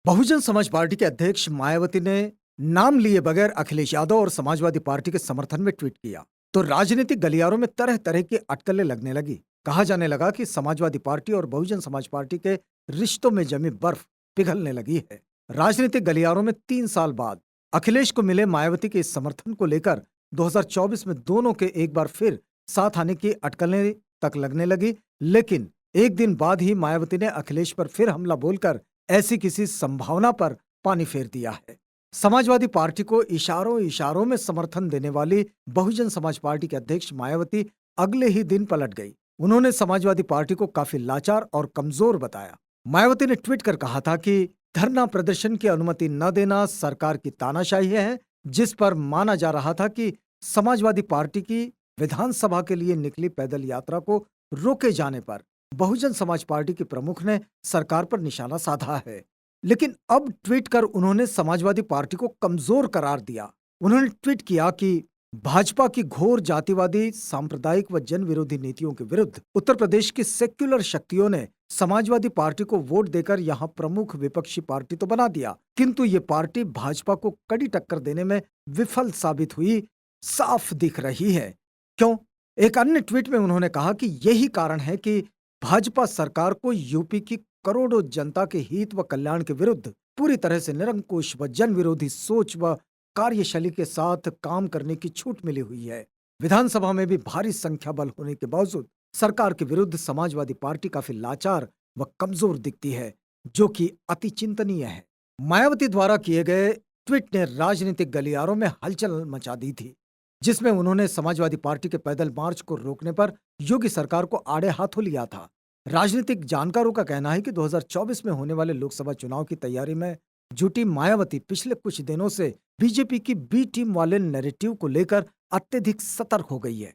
Bahujan Samaj party के अध्यक्ष मायावती ने नाम लिए बगैर अखिलेश यादव और समाजवादी पार्टी के समर्थन में ट्वीट किया तो राजनीतिक गलियारों में तरह तरह की अटकलें लगने लगी। कहा जाने लगा कि समाजवादी पार्टी और बहुजन समाज पार्टी के रिश्तों में जमी बर्फ पिघलने लगी है। राजनीतिक गलियारों में 3 साल बाद अखिलेश को मिले मायावती के इस समर्थन को लेकर 2024 में दोनों के एक बार फिर साथ आने की अटकलें तक लगने लगी। लेकिन एक दिन बाद ही मायावती ने अखिलेश पर फिर हमला बोलकर ऐसी किसी संभावना पर पानी फेर दिया है। समाजवादी पार्टी को इशारों इशारों में समर्थन देने वाली बहुजन समाज पार्टी के अध्यक्ष मायावती अगले ही दिन पलट गई। उन्होंने समाजवादी पार्टी को काफी लाचार और कमजोर बताया। मायावती ने ट्वीट कर कहा था कि धरना प्रदर्शन की अनुमति न देना सरकार की तानाशाही है, जिस पर माना जा रहा था कि समाजवादी पार्टी की विधानसभा के लिए निकली पैदल यात्रा को रोके जाने पर बहुजन समाज पार्टी के प्रमुख ने सरकार पर निशाना साधा है। लेकिन अब ट्वीट कर उन्होंने समाजवादी पार्टी को कमजोर करार दिया। उन्होंने ट्वीट किया कि भाजपा की घोर जातिवादी, सांप्रदायिक व जन विरोधी नीतियों के विरुद्ध उत्तर प्रदेश की सेक्युलर शक्तियों ने समाजवादी पार्टी को वोट देकर यहां प्रमुख विपक्षी पार्टी तो बना दिया, किंतु ये पार्टी भाजपा को कड़ी टक्कर देने में विफल साबित हुई साफ दिख रही है। क्यों? एक अन्य ट्वीट में उन्होंने कहा कि यही कारण है कि भाजपा सरकार को यूपी की करोड़ों जनता के हित व कल्याण के विरुद्ध पूरी तरह से निरंकुश व जन विरोधी सोच व कार्यशैली के साथ काम करने की छूट मिली हुई है। विधानसभा में भी भारी संख्या बल होने के बावजूद सरकार के विरुद्ध समाजवादी पार्टी काफी लाचार व कमजोर दिखती है, जो कि अति चिंतनीय है। मायावती द्वारा किए गए ट्वीट ने राजनीतिक गलियारों में हलचल मचा दी थी, जिसमें उन्होंने समाजवादी पार्टी के पैदल मार्च को रोकने पर योगी सरकार को आड़े हाथों लिया था। राजनीतिक जानकारों का कहना है कि 2024 में होने वाले लोकसभा चुनाव की तैयारी में जुटी मायावती पिछले कुछ दिनों से बीजेपी की बी टीम वाले नैरेटिव को लेकर अत्यधिक सतर्क हो गई है।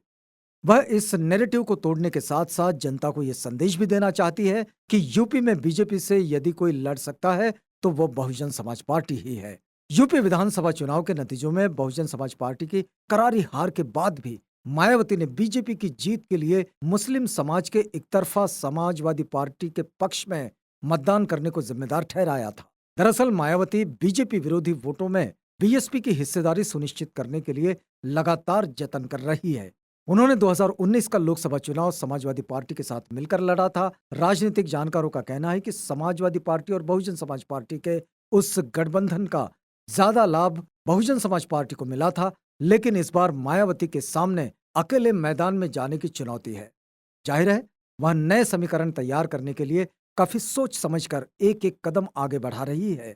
वह इस नैरेटिव को तोड़ने के साथ साथ जनता को यह संदेश भी देना चाहती है कि यूपी में बीजेपी से यदि कोई लड़ सकता है तो वह बहुजन समाज पार्टी ही है। यूपी विधानसभा चुनाव के नतीजों में बहुजन समाज पार्टी की करारी हार के बाद भी मायावती ने बीजेपी की जीत के लिए मुस्लिम समाज के एकतरफा समाजवादी पार्टी के पक्ष में मतदान करने को जिम्मेदार ठहराया था। दरअसल मायावती बीजेपी विरोधी वोटों में बीएसपी की हिस्सेदारी सुनिश्चित करने के लिए लगातार जतन कर रही है। उन्होंने 2019 का लोकसभा चुनाव समाजवादी पार्टी के साथ मिलकर लड़ा था। राजनीतिक जानकारों का कहना है कि समाजवादी पार्टी और बहुजन समाज पार्टी के उस गठबंधन का ज्यादा लाभ बहुजन समाज पार्टी को मिला था, लेकिन इस बार मायावती के सामने अकेले मैदान में जाने की चुनौती है। जाहिर है वह नए समीकरण तैयार करने के लिए काफी सोच समझकर एक एक कदम आगे बढ़ा रही है।